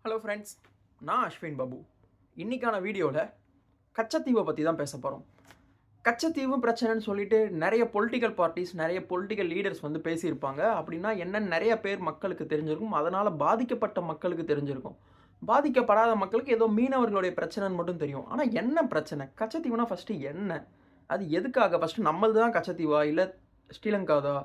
Hello friends, நான் அஸ்வின் பாபு. இன்றைக்கான வீடியோவில் கச்சத்தீவை பற்றி தான் பேச போகிறோம். கச்சத்தீவும் பிரச்சனைன்னு சொல்லிட்டு நிறைய பொலிட்டிக்கல் பார்ட்டிஸ், நிறைய பொலிட்டிக்கல் லீடர்ஸ் வந்து பேசியிருப்பாங்க. அப்படின்னா என்னன்னு நிறைய பேர் மக்களுக்கு தெரிஞ்சிருக்கும். அதனால் பாதிக்கப்பட்ட மக்களுக்கு தெரிஞ்சிருக்கும். பாதிக்கப்படாத மக்களுக்கு ஏதோ மீனவர்களுடைய பிரச்சனைன்னு மட்டும் தெரியும். ஆனால் என்ன பிரச்சனை? கச்சத்தீவுனா ஃபஸ்ட்டு என்ன? அது எதுக்காக? ஃபஸ்ட்டு நம்மளது தான் கச்சத்தீவா? இல்லை ஸ்ரீலங்காதா?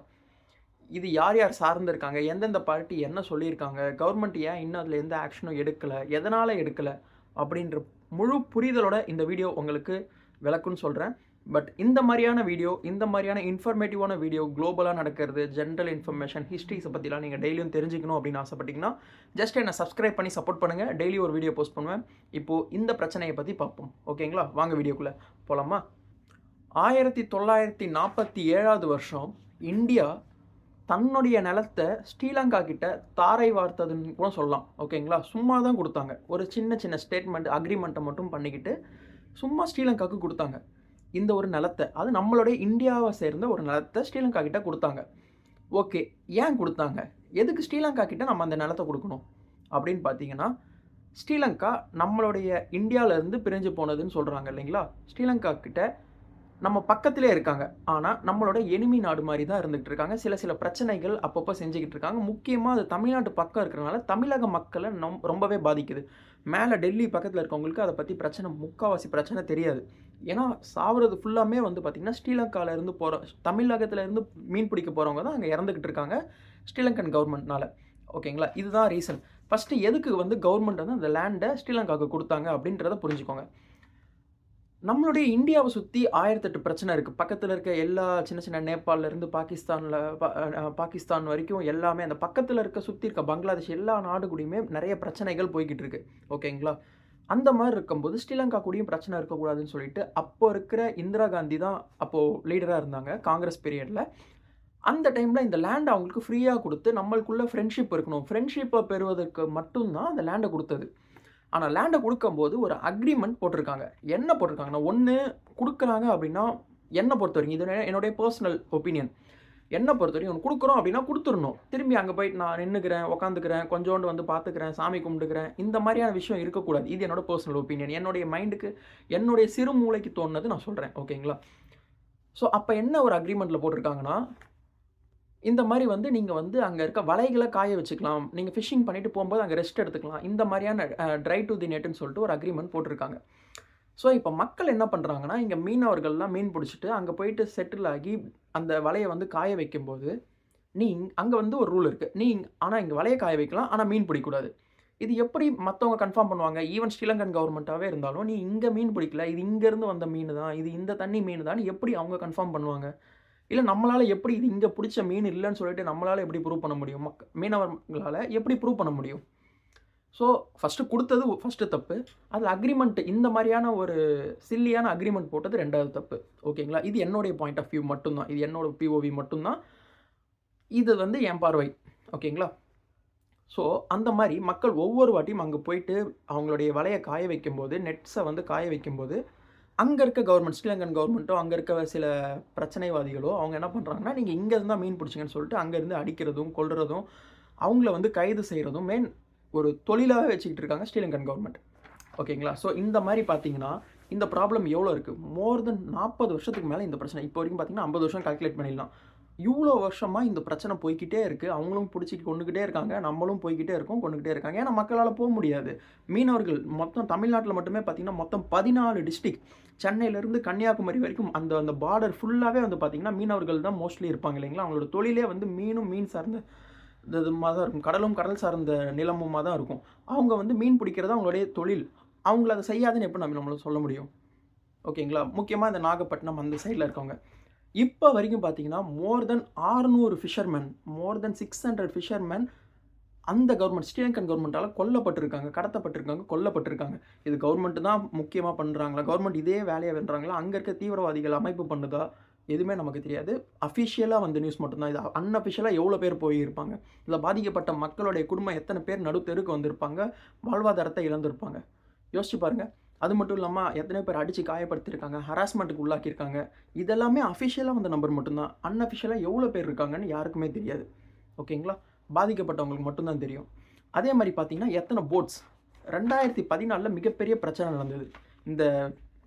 இது யார் யார் சார்ந்திருக்காங்க, எந்தெந்த பார்ட்டி என்ன சொல்லியிருக்காங்க, கவர்மெண்ட் ஏன் இன்னும் அதில் எந்த ஆக்ஷனும் எடுக்கலை, எதனால் எடுக்கலை அப்படின்ற முழு புரிதலோட இந்த வீடியோ உங்களுக்கு விளக்குன்னு சொல்கிறேன். பட் இந்த மாதிரியான வீடியோ, இந்த மாதிரியான இன்ஃபர்மேட்டிவான வீடியோ, குளோபலாக நடக்கிறது, ஜென்ரல் இன்ஃபர்மேஷன், ஹிஸ்ட்ரிஸை பற்றிலாம் நீங்கள் டெய்லியும் தெரிஞ்சுக்கணும் அப்படின்னு ஆசைப்பட்டீங்கன்னா ஜஸ்ட் என்னை சப்ஸ்கிரைப் பண்ணி சப்போர்ட் பண்ணுங்கள். டெய்லி ஒரு வீடியோ போஸ்ட் பண்ணுவேன். இப்போது இந்த பிரச்சனையை பற்றி பார்ப்போம். ஓகேங்களா? வாங்க வீடியோக்குள்ளே போகலாமா? 1947 வருஷம் இந்தியா தன்னுடைய நிலத்தை ஸ்ரீலங்கா கிட்ட தாரை வார்த்ததுன்னு கூட சொல்லலாம். ஓகேங்களா? சும்மா தான் கொடுத்தாங்க. ஒரு சின்ன சின்ன ஸ்டேட்மெண்ட் அக்ரிமெண்ட்டை மட்டும் பண்ணிக்கிட்டு சும்மா ஸ்ரீலங்காவுக்கு கொடுத்தாங்க. இந்த ஒரு நிலத்தை, அது நம்மளுடைய இந்தியாவை சேர்ந்த ஒரு நிலத்தை ஸ்ரீலங்கா கிட்ட கொடுத்தாங்க. ஓகே, ஏன் கொடுத்தாங்க? எதுக்கு ஸ்ரீலங்கா கிட்ட நம்ம அந்த நிலத்தை கொடுக்கணும் அப்படின்னு பார்த்தீங்கன்னா, ஸ்ரீலங்கா நம்மளுடைய இந்தியாவிலேருந்து பிரிஞ்சு போனதுன்னு சொல்கிறாங்க இல்லைங்களா? ஸ்ரீலங்கா கிட்ட நம்ம பக்கத்திலே இருக்காங்க. ஆனால் நம்மளோட எனிமி நாடு மாதிரி தான் இருந்துகிட்டு இருக்காங்க. சில பிரச்சனைகள் அப்பப்போ செஞ்சுக்கிட்டு இருக்காங்க. முக்கியமாக அது தமிழ்நாட்டு பக்கம் இருக்கிறனால தமிழக மக்களை ரொம்பவே பாதிக்குது. மேலே டெல்லி பக்கத்தில் இருக்கவங்களுக்கு அதை பற்றி முக்கால்வாசி பிரச்சனை தெரியாது. ஏன்னா சாவுறது ஃபுல்லாமே வந்து பார்த்திங்கன்னா ஸ்ரீலங்காவிலேருந்து தமிழகத்துலேருந்து மீன் பிடிக்க போகிறவங்க தான் அங்கே இறந்துக்கிட்டு இருக்காங்க ஸ்ரீலங்கன் கவர்மெண்ட்னால. ஓகேங்களா? இதுதான் ரீசன். ஃபஸ்ட்டு எதுக்கு வந்து கவர்மெண்ட் வந்து அந்த லேண்டை ஸ்ரீலங்காவுக்கு கொடுத்தாங்க அப்படின்றத புரிஞ்சுக்கோங்க. நம்மளுடைய இந்தியாவை சுற்றி 1008 பிரச்சனை இருக்குது. பக்கத்தில் இருக்க எல்லா சின்ன சின்ன நேபாளிலேருந்து பாகிஸ்தான் வரைக்கும் எல்லாமே அந்த பக்கத்தில் சுற்றி இருக்க பங்களாதேஷ் எல்லா நாடு கூடயுமே நிறைய பிரச்சனைகள் போய்கிட்டு இருக்கு. ஓகேங்களா? அந்த மாதிரி இருக்கும்போது ஸ்ரீலங்கா கூடயும் பிரச்சனை இருக்கக்கூடாதுன்னு சொல்லிட்டு அப்போ இருக்கிற இந்திரா காந்தி தான் அப்போது லீடராக இருந்தாங்க காங்கிரஸ் பீரியடில். அந்த டைமில் இந்த லேண்டை அவங்களுக்கு ஃப்ரீயாக கொடுத்து நம்மளுக்குள்ள ஃப்ரெண்ட்ஷிப் இருக்கணும், ஃப்ரெண்ட்ஷிப்பை பெறுவதற்கு மட்டும்தான் அந்த லேண்டை கொடுத்தது. ஆனால் லேண்டை கொடுக்கும்போது ஒரு அக்ரிமெண்ட் போட்டிருக்காங்க. என்ன போட்டிருக்காங்கன்னா, ஒன்று கொடுக்குறாங்க அப்படின்னா என்னை பொறுத்த வரைக்கும், இது என்னுடைய பர்சனல் ஒப்பீனியன், என்னை பொறுத்த வரைக்கும் ஒன்று கொடுக்குறோம் அப்படின்னா கொடுத்துடணும். திரும்பி அங்கே போயிட்டு நான் நின்றுக்கிறேன், உட்காந்துக்கிறேன், கொஞ்சோண்டு வந்து பார்த்துக்கிறேன், சாமி கும்பிட்டுக்கிறேன், இந்த மாதிரியான விஷயம் இருக்கக்கூடாது. இது என்னோட பர்சனல் ஒப்பீனியன். என்னுடைய மைண்டுக்கு, என்னுடைய சிறு மூளைக்கு தோணுனது நான் சொல்கிறேன். ஓகேங்களா? ஸோ அப்போ என்ன ஒரு அக்ரிமெண்ட்டில் போட்டிருக்காங்கன்னா, இந்த மாதிரி வந்து நீங்கள் வந்து அங்கே இருக்க வலைகளை காய வச்சுக்கலாம், நீங்கள் ஃபிஷிங் பண்ணிவிட்டு போகும்போது அங்கே ரெஸ்ட் எடுத்துக்கலாம், இந்த மாதிரியான ட்ரை டு தி நெட்டுன்னு சொல்லிட்டு ஒரு அக்ரிமெண்ட் போட்டிருக்காங்க. ஸோ இப்போ மக்கள் என்ன பண்ணுறாங்கன்னா, இங்கே மீனவர்கள்லாம் மீன் பிடிச்சிட்டு அங்கே போயிட்டு செட்டில் ஆகி அந்த வலையை வந்து காய வைக்கும்போது, அங்கே வந்து ஒரு ரூல் இருக்குது, ஆனால் இங்கே வலையை காய வைக்கலாம், ஆனால் மீன் பிடிக்கக்கூடாது. இது எப்படி மற்றவங்க கன்ஃபார்ம் பண்ணுவாங்க? ஈவன் ஸ்ரீலங்கன் கவர்மெண்ட்டாகவே இருந்தாலும், நீ இங்கே மீன் பிடிக்கல, இது இங்கேருந்து வந்த மீன் தான், இது இந்த தண்ணி மீன் தான், எப்படி அவங்க கன்ஃபார்ம் பண்ணுவாங்க? இல்லை நம்மளால் எப்படி இது இங்கே பிடிச்ச மீன் இல்லைன்னு சொல்லிட்டு நம்மளால் எப்படி ப்ரூவ் பண்ண முடியும்? மீனவர்களால் எப்படி ப்ரூவ் பண்ண முடியும்? ஸோ ஃபஸ்ட்டு கொடுத்தது ஃபஸ்ட்டு தப்பு. அதில் அக்ரிமெண்ட் இந்த மாதிரியான ஒரு சில்லியான அக்ரிமெண்ட் போட்டது ரெண்டாவது தப்பு. ஓகேங்களா? இது என்னுடைய பாயிண்ட் ஆஃப் வியூ மட்டும்தான், இது என்னோட பிஓவி மட்டும்தான், இது வந்து என் பார்வை. ஓகேங்களா? ஸோ அந்த மாதிரி மக்கள் ஒவ்வொரு வாட்டியும் அங்கே போயிட்டு அவங்களுடைய வலையை காய வைக்கும்போது, நெட்ஸை வந்து காய வைக்கும்போது, அங்கே இருக்க கவர்மெண்ட், ஸ்ரீலங்கன் கவர்மெண்ட்டோ, அங்கே இருக்க சில பிரச்சனைவாதிகளோ அவங்க என்ன பண்ணுறாங்கன்னா, நீங்கள் இங்கேருந்து தான் மீன் பிடிச்சிங்கன்னு சொல்லிட்டு அங்கேருந்து அடிக்கிறதும், கொல்றதும், அவங்கள வந்து கைது செய்கிறதும் ஒரு தொழிலாகவே வச்சுக்கிட்டு இருக்காங்க ஸ்ரீலங்கன் கவர்மெண்ட். ஓகேங்களா? ஸோ இந்த மாதிரி பார்த்தீங்கன்னா, இந்த ப்ராப்ளம் எவ்வளோ இருக்குது? மோர் தென் 40 வருஷத்துக்கு மேலே இந்த பிரச்சனை. இப்போ வரைக்கும் பார்த்தீங்கன்னா 50 வருஷம் கால்குலேட் பண்ணிடலாம். இவ்வளோ வருஷமாக இந்த பிரச்சனை போய்கிட்டே இருக்குது. அவங்களும் பிடிச்சிட்டு கொண்டுக்கிட்டே இருக்காங்க, நம்மளும் போய்கிட்டே இருக்கோம், கொண்டுக்கிட்டே இருக்காங்க. ஏன்னா மக்களால் போக முடியாது. மீனவர்கள் மொத்தம் தமிழ்நாட்டில் மட்டுமே பார்த்திங்கன்னா மொத்தம் 14 டிஸ்ட்ரிக்ட், சென்னையிலேருந்து கன்னியாகுமரி வரைக்கும் அந்த பார்டர் ஃபுல்லாகவே வந்து பார்த்திங்கன்னா மீனவர்கள் தான் மோஸ்ட்லி இருப்பாங்க இல்லைங்களா? அவங்களோட தொழிலே வந்து மீன் சார்ந்த இதுமாக தான் இருக்கும். கடல் சார்ந்த நிலமுமாக தான் இருக்கும். அவங்க வந்து மீன் பிடிக்கிறது அவங்களுடைய தொழில். அவங்கள அதை செய்யாதுன்னு எப்படி நம்மளால சொல்ல முடியும்? ஓகேங்களா? முக்கியமாக இந்த நாகப்பட்டினம் அந்த சைடில் இருக்கவங்க இப்போ வரைக்கும் பார்த்தீங்கன்னா மோர் தென் 600 ஃபிஷர்மேன், மோர் தென் 600 ஃபிஷர்மேன் அந்த கவர்மெண்ட், ஸ்ரீலங்கன் கவர்மெண்ட்டால் கொல்லப்பட்டிருக்காங்க, கடத்தப்பட்டிருக்காங்க, கொல்லப்பட்டிருக்காங்க. இது கவர்மெண்ட் தான் முக்கியமாக பண்ணுறாங்களா? கவர்மெண்ட் இதே வேலையை பண்ணுறாங்களா? அங்கே இருக்க தீவிரவாதிகள் அமைப்பு பண்ணுதா? எதுவுமே நமக்கு தெரியாது. அஃபிஷியலாக வந்து நியூஸ் மட்டும்தான். இது அன்அஃபிஷியலாக எவ்வளோ பேர் போயிருப்பாங்க? இதில் பாதிக்கப்பட்ட மக்களுடைய குடும்பம் எத்தனை பேர் நடுத்தெருக்கு வந்திருப்பாங்க, வாழ்வாதாரத்தை இழந்திருப்பாங்க? யோசிச்சு பாருங்கள். அது மட்டும் இல்லாமல் எத்தனை பேர் அடித்து காயப்படுத்தியிருக்காங்க, ஹராஸ்மெண்ட்டுக்கு உள்ளாக்கியிருக்காங்க. இதெல்லாமே அஃபிஷியலாக வந்த நம்பர் மட்டும்தான். அன்அஃபிஷியலாக எவ்வளோ பேர் இருக்காங்கன்னு யாருக்குமே தெரியாது. ஓகேங்களா? பாதிக்கப்பட்டவங்களுக்கு மட்டும்தான் தெரியும். அதே மாதிரி பார்த்தீங்கன்னா எத்தனை போட்ஸ் 2014 மிகப்பெரிய பிரச்சனை நடந்தது, இந்த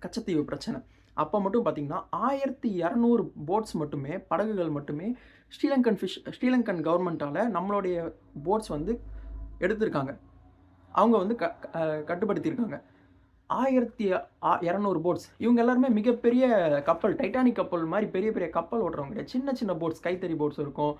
கச்சத்தீவு பிரச்சனை. அப்போ மட்டும் பார்த்தீங்கன்னா 1200 போட்ஸ் மட்டுமே, படகுகள் மட்டுமே ஸ்ரீலங்கன் கவர்மெண்ட்டால் நம்மளுடைய போட்ஸ் வந்து எடுத்திருக்காங்க. அவங்க வந்து கட்டுப்படுத்தியிருக்காங்க. 1200 போட்ஸ். இவங்க எல்லாருமே மிகப்பெரிய கப்பல், டைட்டானிக் கப்பல் மாதிரி பெரிய பெரிய கப்பல் ஓட்டுறவங்க கிடையாது. சின்ன சின்ன போட்ஸ், கைத்தறி போட்ஸ் இருக்கும்.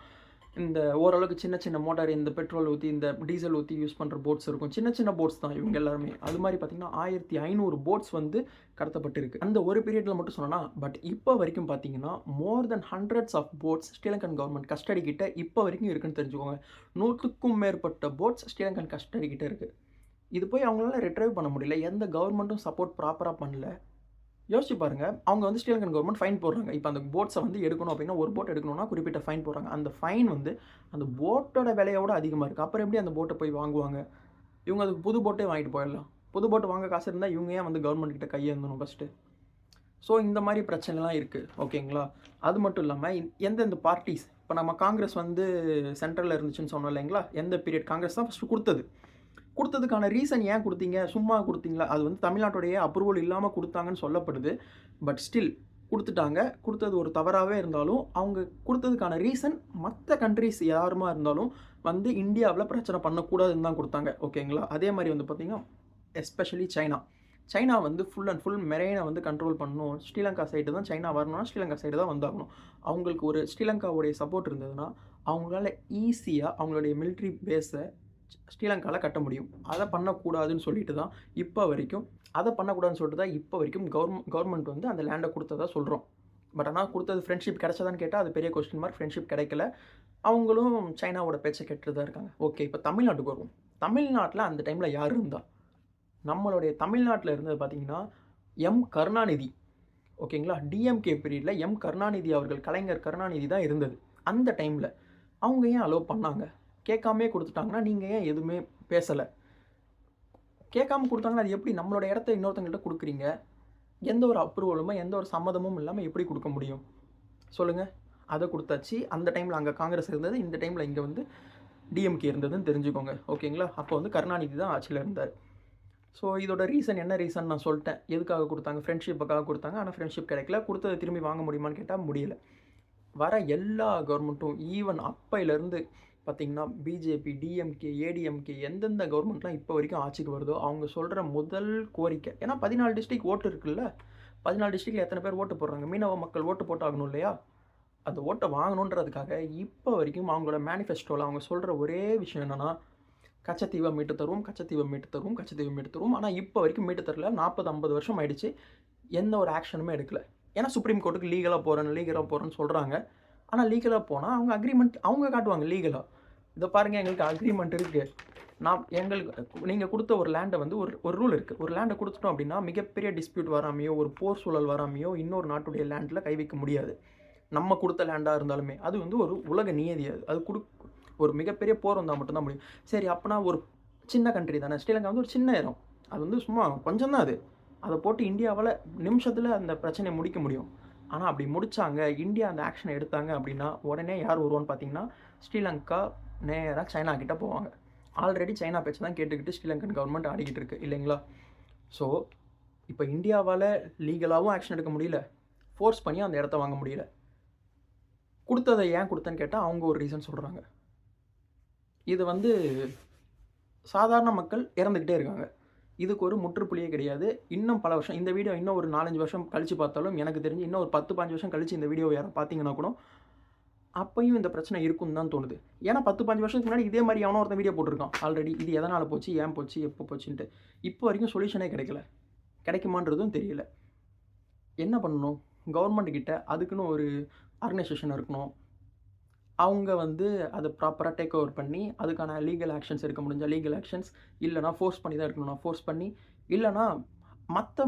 இந்த ஓரளவுக்கு சின்ன சின்ன மோட்டார், இந்த பெட்ரோல் ஊற்றி, இந்த டீசல் ஊற்றி யூஸ் பண்ணுற போட்ஸ் இருக்கும். சின்ன சின்ன போட்ஸ் தான் இவங்க எல்லாருமே. அது மாதிரி பார்த்தீங்கன்னா 1500 போட்ஸ் வந்து கடத்தப்பட்டிருக்கு அந்த ஒரு பீரியடில் மட்டும் சொன்னா. பட் இப்போ வரைக்கும் பார்த்தீங்கன்னா more than hundreds of boats Sri Lankan government custody கிட்ட இப்போ வரைக்கும் இருக்குன்னு தெரிஞ்சுக்கோங்க. 100க்கும் மேற்பட்ட போட்ஸ் ஸ்ரீலங்கன் கஸ்டடி கிட்ட இருக்குது. இது போய் அவங்களால ரிட்ரைவ் பண்ண முடியல. எந்த கவர்மெண்ட்டும் சப்போர்ட் ப்ராப்பராக பண்ணல. யோசிச்சு பாருங்க, அவங்க வந்து ஸ்ரீலங்கன் கவர்மெண்ட் ஃபைன் போடுறாங்க. இப்போ அந்த போட்ஸை வந்து எடுக்கணும் அப்படின்னா, ஒரு போட் எடுக்கணும்னா குறிப்பிட்ட ஃபைன் போடுறாங்க. அந்த ஃபைன் வந்து அந்த போட்டோட விலையோட அதிகமாக இருக்குது. அப்புறம் எப்படி அந்த போட்டை போய் வாங்குவாங்க? இவங்க அதுக்கு புது போட்டே வாங்கிட்டு போயிடலாம். புது போட்டு வாங்க காசு இருந்தால் இவங்க ஏன் வந்து கவர்மெண்ட் கிட்ட கையேந்தணும் ஃபஸ்ட்டு? ஸோ இந்த மாதிரி பிரச்சனைலாம் இருக்குது. ஓகேங்களா? அது மட்டும் இல்லாமல் எந்தெந்த பார்ட்டிஸ், இப்போ நம்ம காங்கிரஸ் வந்து சென்ட்ரலில் இருந்துச்சுன்னு சொன்னோம் இல்லைங்களா? எந்த பீரியட் காங்கிரஸ் தான் ஃபஸ்ட்டு கொடுத்ததுக்கான ரீசன் ஏன் கொடுத்தீங்க? சும்மா கொடுத்தீங்களா? அது வந்து தமிழ்நாட்டுடைய அப்ரூவல் இல்லாமல் கொடுத்தாங்கன்னு சொல்லப்படுது. பட் ஸ்டில் கொடுத்துட்டாங்க. கொடுத்தது ஒரு தவறாகவே இருந்தாலும் அவங்க கொடுத்ததுக்கான ரீசன் மற்ற கண்ட்ரிஸ் யாருமா இருந்தாலும் வந்து இந்தியாவில் பிரச்சனை பண்ணக்கூடாதுன்னு தான் கொடுத்தாங்க. ஓகேங்களா? அதே மாதிரி வந்து பார்த்திங்கன்னா எஸ்பெஷலி சைனா வந்து ஃபுல் அண்ட் ஃபுல் மெரைனை வந்து கண்ட்ரோல் பண்ணணும். ஸ்ரீலங்கா சைடு தான் சைனா வரணும்னா ஸ்ரீலங்கா சைடு தான் வந்தாகணும். அவங்களுக்கு ஒரு ஸ்ரீலங்காவுடைய சப்போர்ட் இருந்ததுன்னா அவங்களால ஈஸியாக அவங்களுடைய மிலிட்ரி பேஸை ஸ்ரீலங்காவில் கட்ட முடியும். அதை பண்ணக்கூடாதுன்னு சொல்லிட்டு தான் இப்போ வரைக்கும் கவர்மெண்ட் வந்து அந்த லேண்டை கொடுத்ததா சொல்கிறோம். பட் ஆனால் கொடுத்தது ஃப்ரெண்ட்ஷிப் கிடைச்சதான்னு கேட்டால் அது பெரிய கொஸ்டின் மார்க். ஃப்ரெண்ட்ஷிப் கிடைக்கல. அவங்களும் சைனாவோட பேச்சை கேட்டு தான் இருக்காங்க. ஓகே, இப்போ தமிழ்நாட்டுக்கு வருவோம். தமிழ்நாட்டில் அந்த டைமில் யார் இருந்தா? நம்மளுடைய தமிழ்நாட்டில் இருந்தது பார்த்தீங்கன்னா கருணாநிதி. ஓகேங்களா? டிஎம்கே பீரியடில் கருணாநிதி அவர்கள், கலைஞர் கருணாநிதி தான் இருந்தது. அந்த டைமில் அவங்க ஏன் அலோவ் பண்ணாங்க? கேட்காமே கொடுத்துட்டாங்கன்னா நீங்கள் ஏன் எதுவுமே பேசலை? கேட்காம கொடுத்தாங்கன்னா அது எப்படி நம்மளோட இடத்த இன்னொருத்தங்கள்ட்ட கொடுக்குறீங்க? எந்த ஒரு அப்ரூவலுமோ எந்த ஒரு சம்மதமும் இல்லாமல் எப்படி கொடுக்க முடியும் சொல்லுங்கள்? அதை கொடுத்தாச்சு. அந்த டைமில் அங்கே காங்கிரஸ் இருந்தது, இந்த டைமில் இங்கே வந்து டிஎம்கே இருந்ததுன்னு தெரிஞ்சுக்கோங்க. ஓகேங்களா? அப்போ வந்து கருணாநிதி தான் ஆட்சியில் இருந்தார். ஸோ இதோட ரீசன் என்ன ரீசன் நான் சொல்லிட்டேன். எதுக்காக கொடுத்தாங்க? ஃப்ரெண்ட்ஷிப்புக்காக கொடுத்தாங்க. ஆனால் ஃப்ரெண்ட்ஷிப் கிடைக்கல. கொடுத்ததை திரும்பி வாங்க முடியுமான்னு கேட்டால் முடியல. வர எல்லா கவர்மெண்ட்டும் ஈவன் அப்பையிலேருந்து பார்த்திங்கன்னா பிஜேபி, டிஎம்கே, ஏடிஎம்கே எந்தெந்த கவர்மெண்ட்லாம் இப்போ வரைக்கும் ஆட்சிக்கு வருதோ அவங்க சொல்கிற முதல் கோரிக்கை, ஏன்னா 14 டிஸ்ட்ரிக்ட் ஓட்டு இருக்குல்ல, 14 டிஸ்ட்ரிக்டில் எத்தனை பேர் ஓட்டு போடுறாங்க? மீனவ மக்கள் ஓட்டு போட்டாகணும் இல்லையா? அந்த ஓட்டை வாங்கணுன்றதுக்காக இப்போ வரைக்கும் அவங்களோட மேனிஃபெஸ்டோவில் அவங்க சொல்கிற ஒரே விஷயம் என்னென்னா, கச்சத்தீவை மீட்டு தருவோம். ஆனால் இப்போ வரைக்கும் மீட்டு தரல. 40-50 வருஷம் ஆயிடுச்சு. எந்த ஒரு ஆக்ஷனுமே எடுக்கலை. ஏன்னா சுப்ரீம் கோர்ட்டுக்கு லீகலாக போகிறேன்னு சொல்கிறாங்க. ஆனால் லீகலாக போனால் அவங்க அக்ரிமெண்ட் அவங்க காட்டுவாங்க லீகலாக. இதை பாருங்கள், எங்களுக்கு அக்ரிமெண்ட் இருக்குது. நீங்கள் கொடுத்த ஒரு லேண்டை வந்து ஒரு ரூல் இருக்குது. ஒரு லேண்டை கொடுத்துட்டோம் அப்படின்னா மிகப்பெரிய டிஸ்பியூட் வராமையோ ஒரு போர் சூழல் வராமையோ இன்னொரு நாட்டுடைய லேண்டில் கை வைக்க முடியாது. நம்ம கொடுத்த லேண்டாக இருந்தாலுமே அது வந்து ஒரு உலக நியதி. அது ஒரு மிகப்பெரிய போர் வந்தால் மட்டும்தான் முடியும். சரி, அப்போனா ஒரு சின்ன கண்ட்ரி தானே ஸ்ரீலங்கா, வந்து ஒரு சின்ன இடம், அது வந்து சும்மா கொஞ்சம் தான். அதை போட்டு இந்தியாவால் நிமிஷத்தில் அந்த பிரச்சனையை முடிக்க முடியும். ஆனால் அப்படி முடித்தாங்க, இந்தியா அந்த ஆக்ஷனை எடுத்தாங்க அப்படின்னா உடனே யார் வருவான்னு பார்த்தீங்கன்னா ஸ்ரீலங்கா நேராக சைனா கிட்டே போவாங்க. ஆல்ரெடி சைனா பேச்சு தான் கேட்டுக்கிட்டு ஸ்ரீலங்கன் கவர்மெண்ட் ஆடிக்கிட்டு இருக்கு இல்லைங்களா? ஸோ இப்போ இந்தியாவால் லீகலாகவும் ஆக்ஷன் எடுக்க முடியல, ஃபோர்ஸ் பண்ணி அந்த இடத்த வாங்க முடியல. கொடுத்ததை ஏன் கொடுத்தேன்னு கேட்டால் அவங்க ஒரு ரீசன் சொல்கிறாங்க. இது வந்து சாதாரண மக்கள் இறந்துக்கிட்டே இருக்காங்க. இதுக்கு ஒரு முற்றுப்புள்ளியே கிடையாது. இன்னும் பல வருஷம், இந்த வீடியோ இன்னும் ஒரு 4-5 வருஷம் கழித்து பார்த்தாலும் எனக்கு தெரிஞ்சு இன்னும் ஒரு 10-15 வருஷம் கழித்து இந்த வீடியோ யாரும் பார்த்தீங்கன்னா கூட அப்பையும் இந்த பிரச்சனை இருக்குன்னு தான் தோணுது. ஏன்னா 10-15 வருஷத்துக்கு முன்னாடி இதே மாதிரி எவனோ ஒருத்தன் வீடியோ போட்டிருக்கான் ஆல்ரெடி. இது எதனால் போச்சு, ஏன் போச்சு, எப்போ போச்சுன்ட்டு. இப்போ வரைக்கும் சொல்யூஷனே கிடைக்குமான்றதும் தெரியல. என்ன பண்ணணும்? கவர்மெண்ட் கிட்ட அதுக்குன்னு ஒரு ஆர்கனைசேஷன் இருக்கணும். அவங்க வந்து அதை ப்ராப்பராக டேக் ஓவர் பண்ணி அதுக்கான லீகல் ஆக்ஷன்ஸ் எடுக்க முடிஞ்சால் லீகல் ஆக்ஷன்ஸ், இல்லைனா ஃபோர்ஸ் பண்ணி தான் இருக்கணும்னா ஃபோர்ஸ் பண்ணி, இல்லைனா மற்ற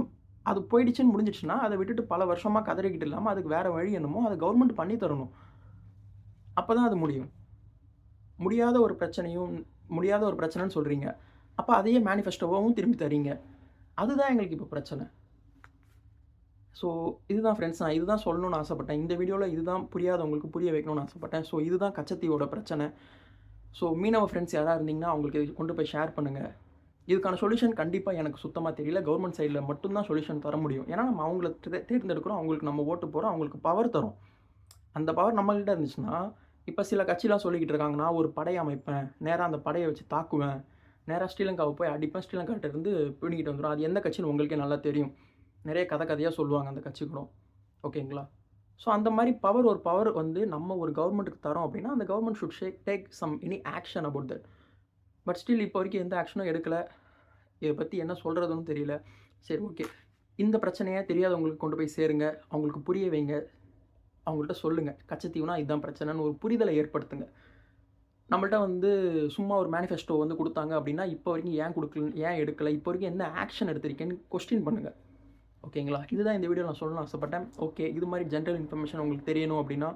அது போயிடுச்சுன்னு முடிஞ்சிடுச்சுன்னா அதை விட்டுட்டு பல வருஷமாக கதறிக்கிட்டு இல்லாமல் அதுக்கு வேறு வழி என்னமோ அதை கவர்மெண்ட் பண்ணி தரணும். அப்போ தான் அது முடியும். முடியாத ஒரு பிரச்சனைன்னு சொல்கிறீங்க, அப்போ அதையே மேனிஃபெஸ்டோவும் திரும்பி தரீங்க. அதுதான் எங்களுக்கு இப்போ பிரச்சனை. ஸோ இதுதான் ஃப்ரெண்ட்ஸ், நான் இதுதான் சொல்லணும்னு ஆசைப்பட்டேன். இந்த வீடியோவில் இதுதான் புரியாதவங்களுக்கு புரிய வைக்கணும்னு ஆசைப்பட்டேன். ஸோ இதுதான் கச்சத்தீவோட பிரச்சனை. ஸோ மீனவ ஃப்ரெண்ட்ஸ் யாராவது இருந்தீங்கன்னா அவங்களுக்கு இது கொண்டு போய் ஷேர் பண்ணுங்கள். இதுக்கான சொல்யூஷன் கண்டிப்பாக எனக்கு சுத்தமாக தெரியல. கவர்மெண்ட் சைடில் மட்டும்தான் சொல்யூஷன் தர முடியும். ஏன்னா நம்ம அவங்கள தேர்ந்தெடுக்கிறோம், அவங்களுக்கு நம்ம ஓட்டு போகிறோம், அவங்களுக்கு பவர் தரோம். அந்த பவர் நம்மகிட்ட இருந்துச்சுன்னா, இப்போ சில கட்சிலாம் சொல்லிக்கிட்டு இருக்காங்க, நான் ஒரு படை அமைப்பேன், நேராக அந்த படையை வச்சு தாக்குவேன், நேராக ஸ்ரீலங்காவை போய் அடிப்பேன், ஸ்ரீலங்காட்ட இருந்து பிடிங்கிட்டு வந்துடும். அது எந்த கட்சின்னு உங்களுக்கே நல்லா தெரியும். நிறைய கதையாக சொல்லுவாங்க அந்த கட்சி கூட. ஓகேங்களா? ஸோ அந்த மாதிரி ஒரு பவர் வந்து நம்ம ஒரு கவர்மெண்ட்டுக்கு தரோம் அப்படின்னா, அந்த government should take some any action about that. But still இப்போ வரைக்கும் எந்த ஆக்ஷனும் எடுக்கலை. இதை பற்றி என்ன சொல்கிறதுன்னு தெரியல. சரி, ஓகே. இந்த பிரச்சனையை தெரியாதவங்களுக்கு கொண்டு போய் சேருங்க, அவங்களுக்கு புரிய வைங்க, அவங்கள்ட்ட சொல்லுங்கள். கச்சத்தீவுனா இதுதான் பிரச்சனைன்னு ஒரு புரிதலை ஏற்படுத்துங்க. நம்மள்ட்ட வந்து சும்மா ஒரு மேனிஃபெஸ்டோ வந்து கொடுத்தாங்க அப்படின்னா, இப்போ வரைக்கும் ஏன் கொடுக்கல, ஏன் எடுக்கலை, இப்போ வரைக்கும் என்ன ஆக்ஷன் எடுத்திருக்கேன்னு கொஸ்டின் பண்ணுங்கள். ஓகேங்களா? இதுதான் இந்த வீடியோ நான் சொல்லணும்னு ஆசைப்பட்டேன். ஓகே, இது மாதிரி ஜென்ரல் இன்ஃபர்மேஷன் உங்களுக்கு தெரியணும் அப்படின்னா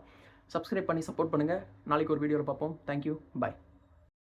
சப்ஸ்கிரைப் பண்ணி சப்போர்ட் பண்ணுங்கள். நாளைக்கு ஒரு வீடியோவில் பார்ப்போம். தேங்க்யூ. பாய்.